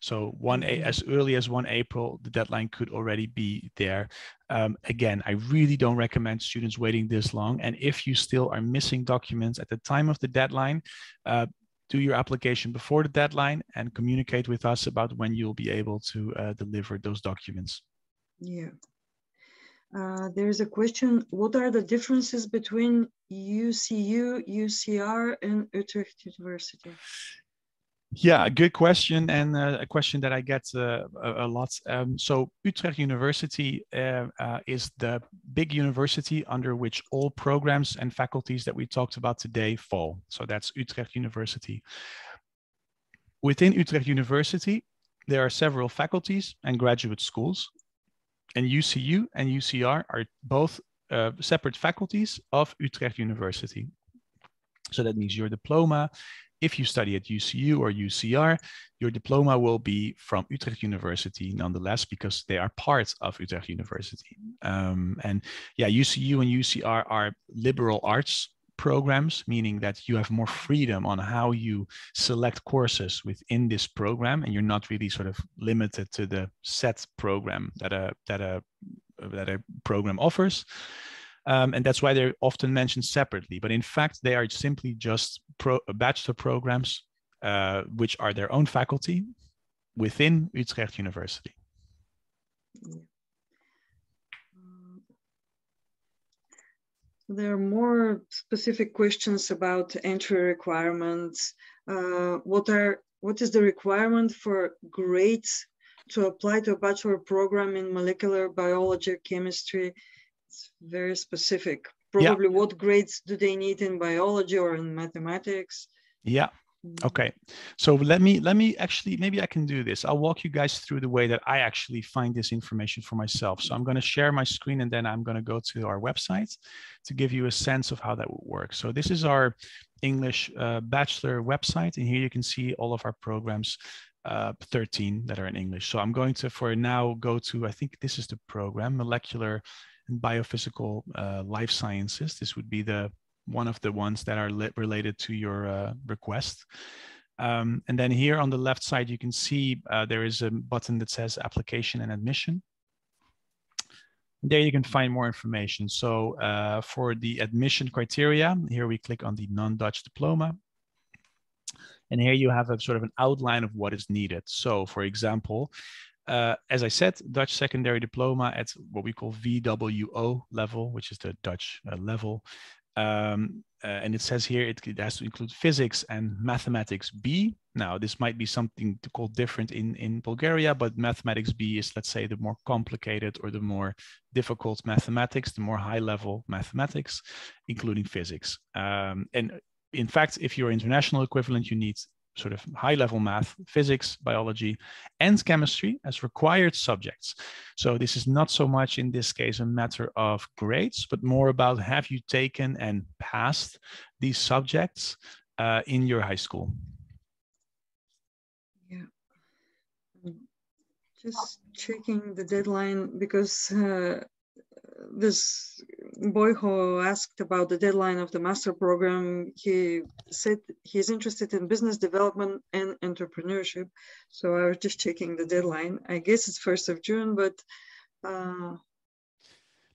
So as early as 1 April, the deadline could already be there. Again, I really don't recommend students waiting this long. And if you still are missing documents at the time of the deadline, do your application before the deadline and communicate with us about when you'll be able to deliver those documents. Yeah. There is a question, what are the differences between UCU, UCR, and Utrecht University? Yeah, a good question, and a question that I get a lot. So Utrecht University is the big university under which all programs and faculties that we talked about today fall. So that's Utrecht University. Within Utrecht University, there are several faculties and graduate schools, and UCU and UCR are both separate faculties of Utrecht University. So that means your diploma, if you study at UCU or UCR, your diploma will be from Utrecht University nonetheless, because they are part of Utrecht University. And yeah, UCU and UCR are liberal arts programs, meaning that you have more freedom on how you select courses within this program, and you're not really sort of limited to the set program that a program offers. And that's why they're often mentioned separately, but in fact, they are simply just bachelor programs, which are their own faculty within Utrecht University. There are more specific questions about entry requirements. What is the requirement for grades to apply to a bachelor program in molecular biology or chemistry? It's very specific. Probably what grades do they need in biology or in mathematics? Yeah. Okay. So let me actually, maybe I can do this. I'll walk you guys through the way that I actually find this information for myself. So I'm going to share my screen, and then I'm going to go to our website to give you a sense of how that would work. So this is our English bachelor website, and here you can see all of our programs, 13 that are in English. So I'm going to, for now, go to, I think this is the program, Molecular and Biophysical Life Sciences. This would be one of the ones that are related to your request. And then here on the left side, you can see there is a button that says Application and Admission. There you can find more information. So for the admission criteria, here we click on the non-Dutch diploma. And here you have a sort of an outline of what is needed. So for example, as I said, Dutch secondary diploma at what we call VWO level, which is the Dutch level. And it says here it has to include physics and mathematics B. Now, this might be something to call different in Bulgaria, but mathematics B is, let's say, the more complicated or the more difficult mathematics, the more high-level mathematics, including physics. And in fact, if you're international equivalent, you need sort of high-level math, physics, biology, and chemistry as required subjects. So this is not so much in this case a matter of grades, but more about have you taken and passed these subjects in your high school? Yeah, just checking the deadline, because this boy who asked about the deadline of the master program, he said he's interested in business development and entrepreneurship. So I was just checking the deadline. I guess it's 1st of June, but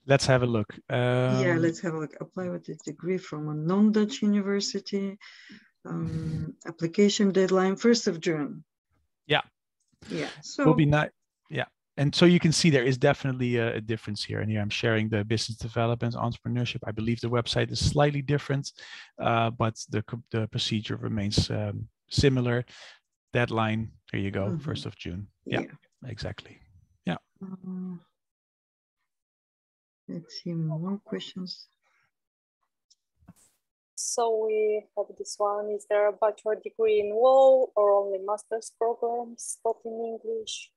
let's have a look. Yeah, let's have a look. Apply with a degree from a non-Dutch university. Application deadline 1st of June. Yeah. Yeah. So will be nice. Yeah. And so you can see there is definitely a difference here. And here I'm sharing the business development, entrepreneurship. I believe the website is slightly different, but the procedure remains similar. Deadline, there you go, 1st of June. Yeah, exactly. Yeah. Let's see more questions. So we have this one. Is there a bachelor degree in law or only master's programs taught in English?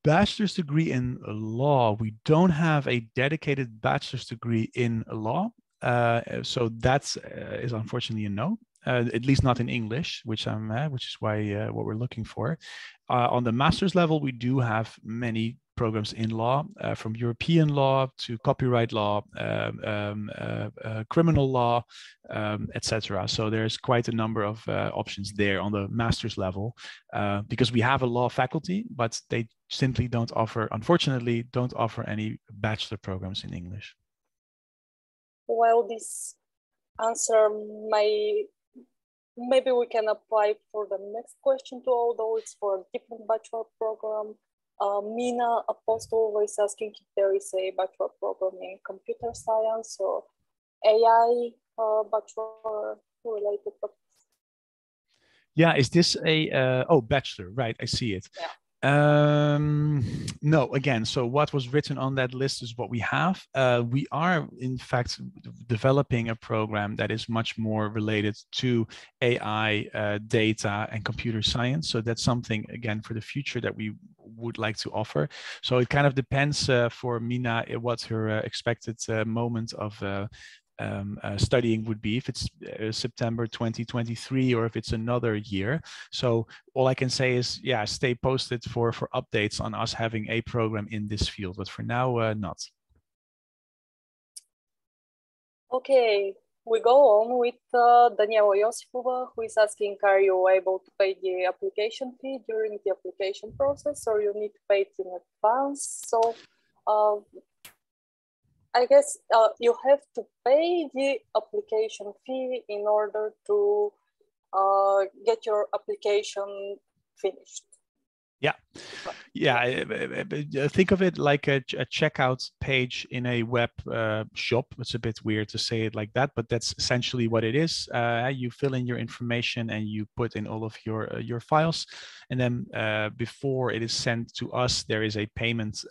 Bachelor's degree in law. We don't have a dedicated bachelor's degree in law. So that is unfortunately a no. At least not in English, which is why what we're looking for. On the master's level, we do have many programs in law, from European law to copyright law, criminal law, etc. So there's quite a number of options there on the master's level, because we have a law faculty, but they simply don't offer, unfortunately, don't offer any bachelor programs in English. Well, this answer maybe we can apply for the next question too, although it's for a different bachelor program. Mina Apostle was asking if there is a bachelor program in computer science or AI bachelor related. Yeah, is this a oh, bachelor, right? I see it. Yeah. No, again, so what was written on that list is what we have. We are, in fact, developing a program that is much more related to AI, data, and computer science. So that's something, again, for the future that we would like to offer. So it kind of depends for Mina what her expected moment of studying would be, if it's September 2023 or if it's another year. So all I can say is, yeah, stay posted for updates on us having a program in this field, but for now, not. Okay, we go on with Daniela Yosifova, who is asking, are you able to pay the application fee during the application process, or you need to pay it in advance? So I guess you have to pay the application fee in order to get your application finished. Yeah, think of it like a checkout page in a web shop. It's a bit weird to say it like that, but that's essentially what it is. You fill in your information and you put in all of your files, and then before it is sent to us, there is a payment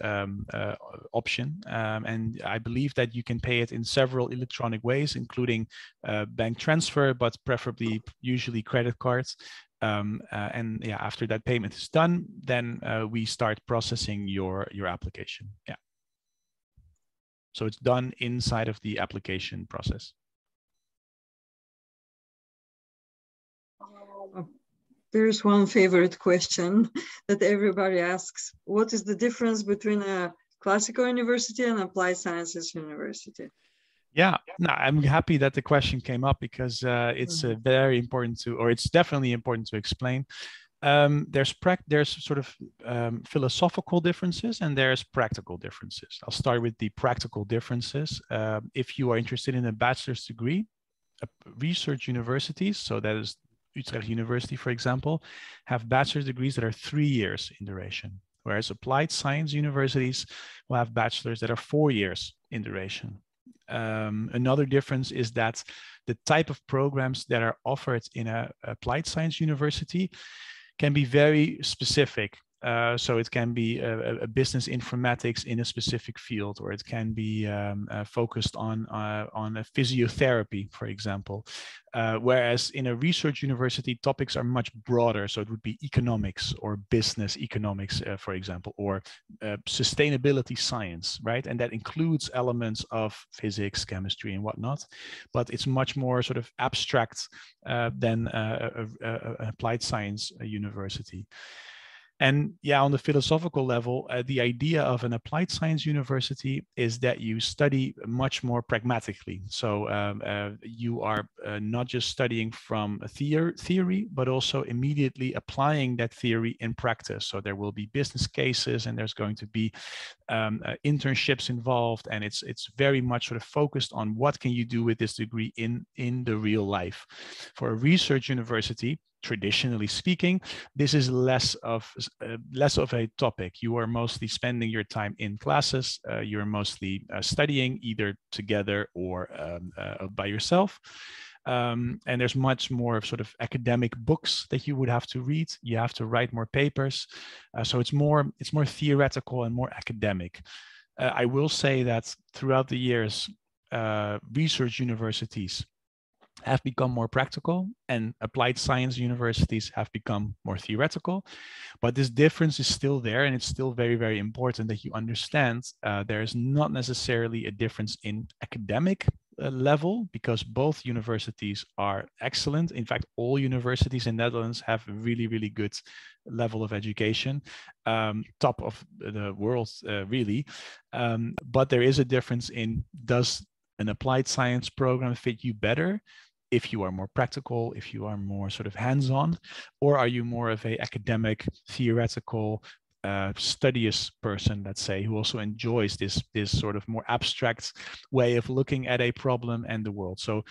option, and I believe that you can pay it in several electronic ways, including bank transfer, but preferably usually credit cards. And yeah, after that payment is done, then we start processing your application. Yeah. So it's done inside of the application process. There's one favorite question that everybody asks. What is the difference between a classical university and applied sciences university? Yeah, no, I'm happy that the question came up because it's very important to, or it's definitely important to explain. There's sort of philosophical differences and there's practical differences. I'll start with the practical differences. If you are interested in a bachelor's degree, research universities, so that is Utrecht University, for example, have bachelor's degrees that are 3 years in duration, whereas applied science universities will have bachelors that are 4 years in duration. Another difference is that the type of programs that are offered in an applied science university can be very specific. So it can be a business informatics in a specific field, or it can be focused on a physiotherapy, for example. Whereas in a research university, topics are much broader. So it would be economics or business economics, for example, or sustainability science, right? And that includes elements of physics, chemistry, and whatnot. But it's much more sort of abstract than an applied science university. And yeah, on the philosophical level, the idea of an applied science university is that you study much more pragmatically. So you are not just studying from a theory, but also immediately applying that theory in practice. So there will be business cases and there's going to be internships involved. And it's very much sort of focused on what can you do with this degree in the real life. For a research university, traditionally speaking, this is less of a topic. You are mostly spending your time in classes. You're mostly studying either together or by yourself. And there's much more of sort of academic books that you would have to read. You have to write more papers. So it's more theoretical and more academic. I will say that throughout the years, research universities have become more practical and applied science universities have become more theoretical. But this difference is still there, and it's still very, very important that you understand there is not necessarily a difference in academic level, because both universities are excellent. In fact, all universities in Netherlands have a really, really good level of education, top of the world, really. But there is a difference in, does an applied science program fit you better if you are more practical, if you are more sort of hands-on, or are you more of a academic, theoretical, studious person, let's say, who also enjoys this sort of more abstract way of looking at a problem and the world. So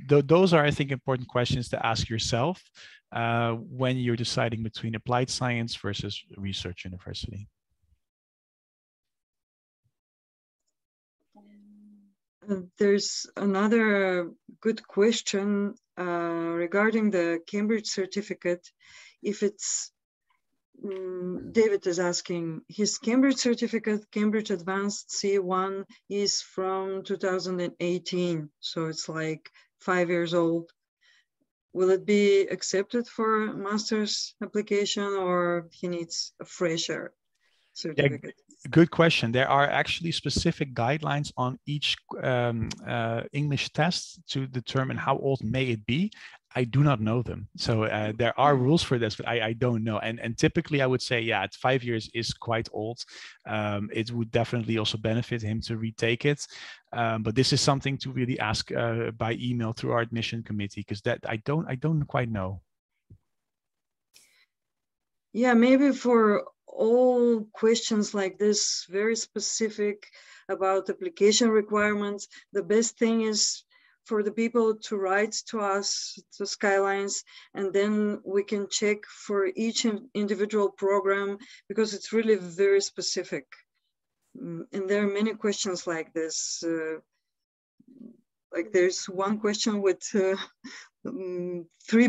those are, I think, important questions to ask yourself when you're deciding between applied science versus research university. There's another good question regarding the Cambridge certificate. If it's, David is asking, his Cambridge certificate, Cambridge Advanced C1, is from 2018. So it's like 5 years old. Will it be accepted for a master's application, or he needs a fresher certificate? Yeah, good question. There are actually specific guidelines on each English test to determine how old may it be. I do not know them. So there are rules for this, but I don't know. And typically I would say, yeah, 5 years is quite old. It would definitely also benefit him to retake it. But this is something to really ask by email through our admission committee, because that I don't quite know. Yeah, maybe for all questions like this, very specific about application requirements, the best thing is for the people to write to us, to Skylines, and then we can check for each individual program, because it's really very specific. And there are many questions like this. Like there's one question with 3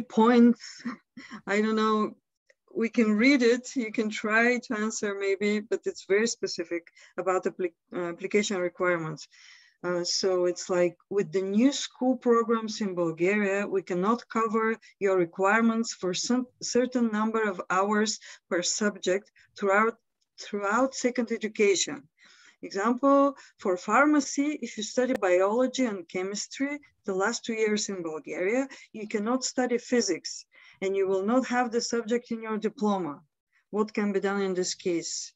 points. I don't know. We can read it, you can try to answer maybe, but it's very specific about the application requirements. So it's like, with the new school programs in Bulgaria, we cannot cover your requirements for some certain number of hours per subject throughout second education. Example, for pharmacy, if you study biology and chemistry, the last 2 years in Bulgaria, you cannot study physics, and you will not have the subject in your diploma. What can be done in this case?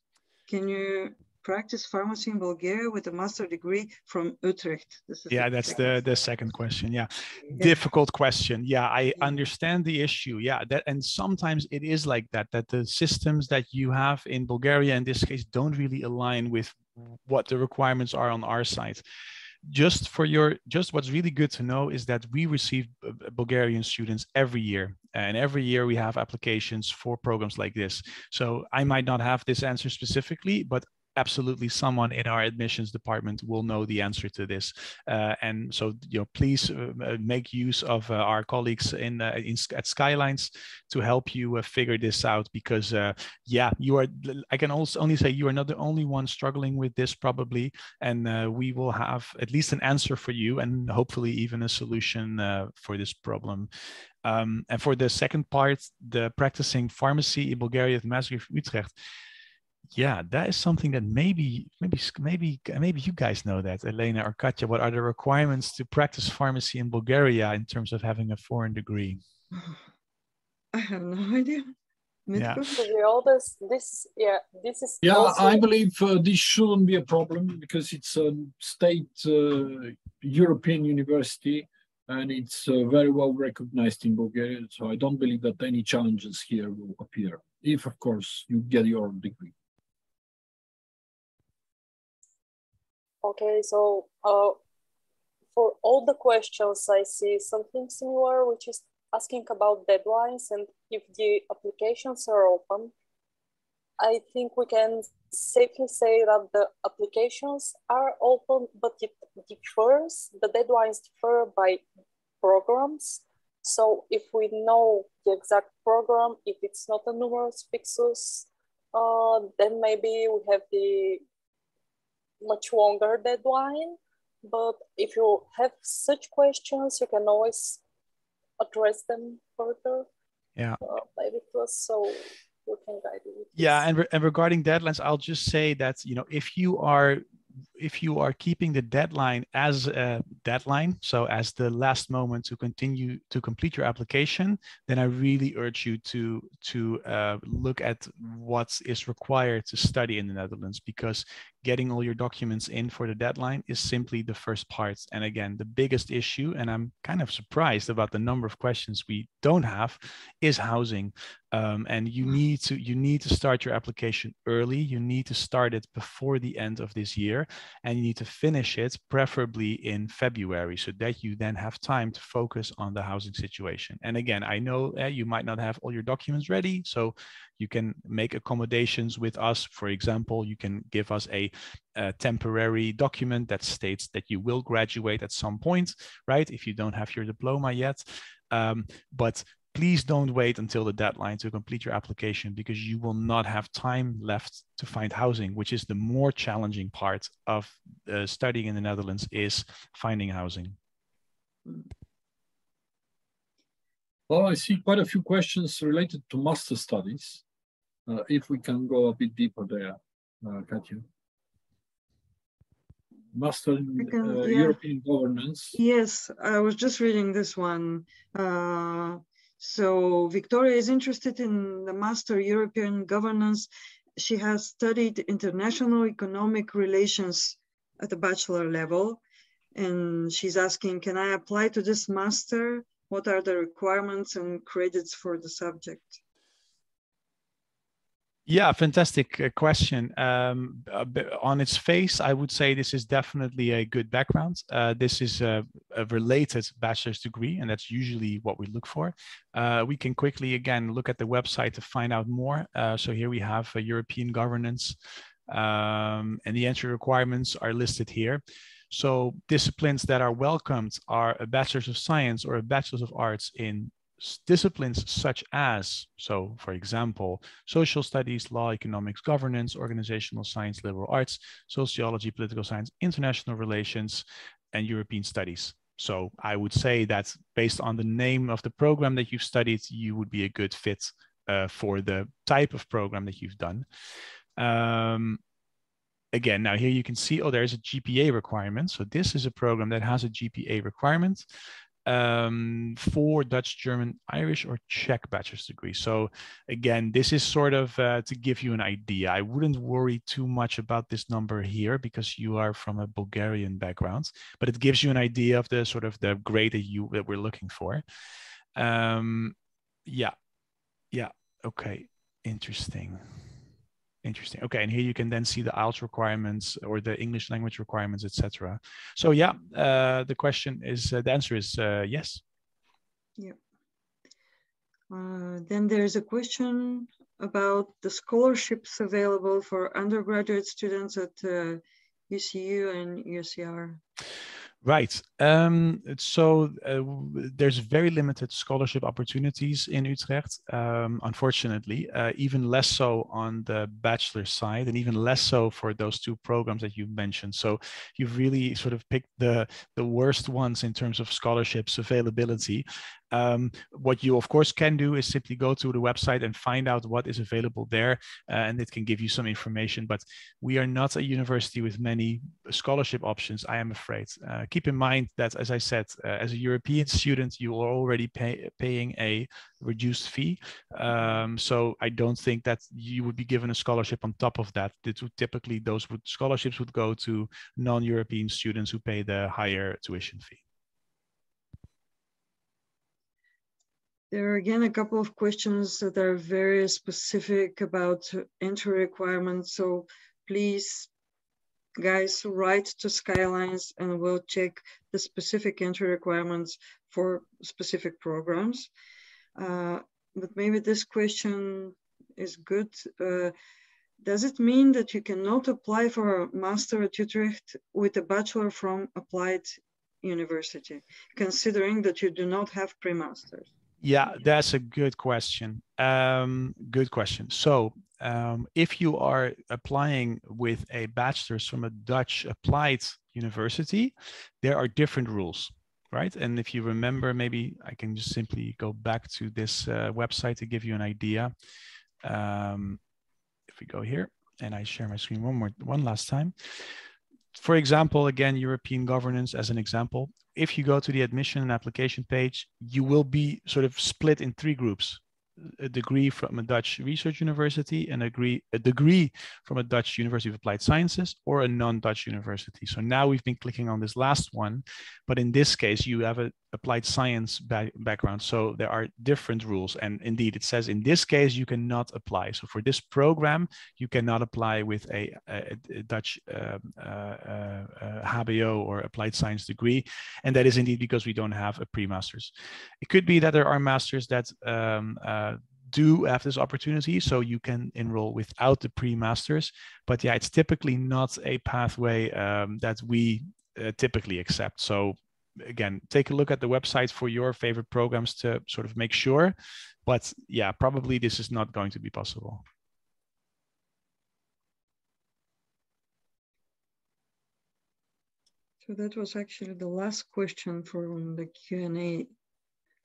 Can you practice pharmacy in Bulgaria with a master's degree from Utrecht? Yeah, that's the second question. Yeah. Difficult question. Yeah, I understand the issue. Yeah, and sometimes it is like that the systems that you have in Bulgaria in this case don't really align with what the requirements are on our side. Just what's really good to know is that we receive Bulgarian students every year, and every year we have applications for programs like this. So I might not have this answer specifically, but absolutely someone in our admissions department will know the answer to this. And so, please make use of our colleagues at Skylines to help you figure this out, because yeah, I can also only say you are not the only one struggling with this probably, and we will have at least an answer for you, and hopefully even a solution for this problem. And for the second part, the practicing pharmacy in Bulgaria at Maastricht Utrecht. Yeah, that is something that maybe you guys know that, Elena or Katja. What are the requirements to practice pharmacy in Bulgaria in terms of having a foreign degree? I have no idea. Yeah. This is. Yeah, also... I believe this shouldn't be a problem, because it's a state European university, and it's very well recognized in Bulgaria. So I don't believe that any challenges here will appear, if of course you get your degree. Okay, so for all the questions, I see something similar, which is asking about deadlines and if the applications are open. I think we can safely say that the applications are open, but it differs, the deadlines differ by programs. So if we know the exact program, if it's not a numerus fixus, then maybe we have the much longer deadline. But if you have such questions, you can always address them further. Yeah. Maybe it was so we can guide you. Yeah, and regarding deadlines, I'll just say that if you are keeping the deadline as a deadline, so as the last moment to continue to complete your application, then I really urge you to look at what is required to study in the Netherlands, because getting all your documents in for the deadline is simply the first part. And again, the biggest issue, and I'm kind of surprised about the number of questions we don't have, is housing. And you need to start your application early. You need to start it before the end of this year. and you need to finish it preferably in February, so that you then have time to focus on the housing situation. And again, I know you might not have all your documents ready, so you can make accommodations with us. For example, you can give us a temporary document that states that you will graduate at some point, right? If you don't have your diploma yet. But please don't wait until the deadline to complete your application, because you will not have time left to find housing, which is the more challenging part of studying in the Netherlands, is finding housing. Well, I see quite a few questions related to master studies. If we can go a bit deeper there, Katja. Master in European governance. Yes, I was just reading this one. So Victoria is interested in the Master European Governance. She has studied international economic relations at the bachelor level. And she's asking, can I apply to this master? What are the requirements and credits for the subject? Yeah, fantastic question. On its face, I would say this is definitely a good background. This is a related bachelor's degree, and that's usually what we look for. We can quickly, again, look at the website to find out more. So here we have European governance, and the entry requirements are listed here. So disciplines that are welcomed are a Bachelor's of Science or a Bachelor's of Arts in disciplines such as, so for example, social studies, law, economics, governance, organizational science, liberal arts, sociology, political science, international relations, and European studies. So I would say that based on the name of the program that you've studied, you would be a good fit for the type of program that you've done. Again, now here you can see, oh, there's a GPA requirement. So this is a program that has a GPA requirement for Dutch, German, Irish, or Czech bachelor's degree. So again, this is sort of to give you an idea. I wouldn't worry too much about this number here because you are from a Bulgarian background, but it gives you an idea of the sort of the grade that we're looking for. Yeah, okay, interesting. Okay, and here you can then see the IELTS requirements or the English language requirements, etc. So yeah, the question is, the answer is yes. Yeah. Then there's a question about the scholarships available for undergraduate students at UCU and UCR. Right. So there's very limited scholarship opportunities in Utrecht, unfortunately, even less so on the bachelor side and even less so for those two programs that you mentioned. So you've really sort of picked the worst ones in terms of scholarships availability. What you of course can do is simply go to the website and find out what is available there, and it can give you some information, but we are not a university with many scholarship options, I am afraid. Keep in mind that, as I said, as a European student, you are already paying a reduced fee. So I don't think that you would be given a scholarship on top of that. Typically, scholarships would go to non-European students who pay the higher tuition fee. There are again a couple of questions that are very specific about entry requirements. So please, guys, write to Skylines and we'll check the specific entry requirements for specific programs. But maybe this question is good. Does it mean that you cannot apply for a master at Utrecht with a bachelor from applied university, considering that you do not have pre-masters? Yeah, that's a good question. Good question. So if you are applying with a bachelor's from a Dutch applied university, there are different rules, right? And if you remember, maybe I can just simply go back to this website to give you an idea. If we go here and I share my screen one last time. For example, again, European governance as an example. If you go to the admission and application page, you will be sort of split in three groups: a degree from a Dutch research university, and a degree from a Dutch University of Applied Sciences, or a non-Dutch university. So now we've been clicking on this last one, but in this case, you have a applied science background. So there are different rules. And indeed, it says in this case, you cannot apply. So for this program, you cannot apply with a Dutch HBO or applied science degree. And that is indeed because we don't have a pre-master's. It could be that there are masters that do have this opportunity, so you can enroll without the pre-masters. But yeah, it's typically not a pathway that we typically accept. So again, take a look at the website for your favorite programs to sort of make sure. But yeah, probably this is not going to be possible. So that was actually the last question from the Q&A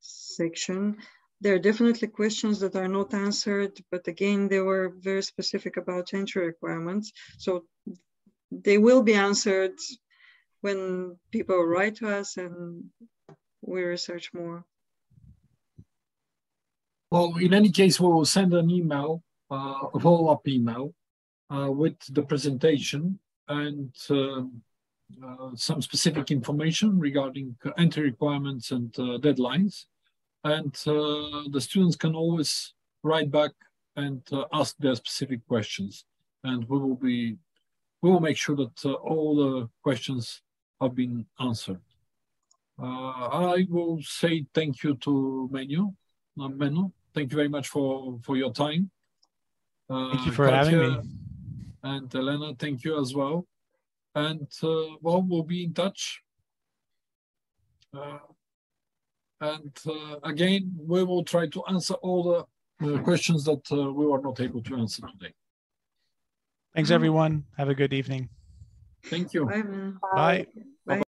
section. There are definitely questions that are not answered, but again, they were very specific about entry requirements. So they will be answered when people write to us and we research more. Well, in any case, we will send an email, a follow-up email with the presentation and some specific information regarding entry requirements and deadlines. And the students can always write back and ask their specific questions. And we will make sure that all the questions have been answered. I will say thank you to Menno. Thank you very much for your time. Thank you for having me. And Elena, thank you as well. And well, we'll be in touch. Again, we will try to answer all the questions that we were not able to answer today. Thanks, everyone. Have a good evening. Thank you. Bye. Bye. Bye.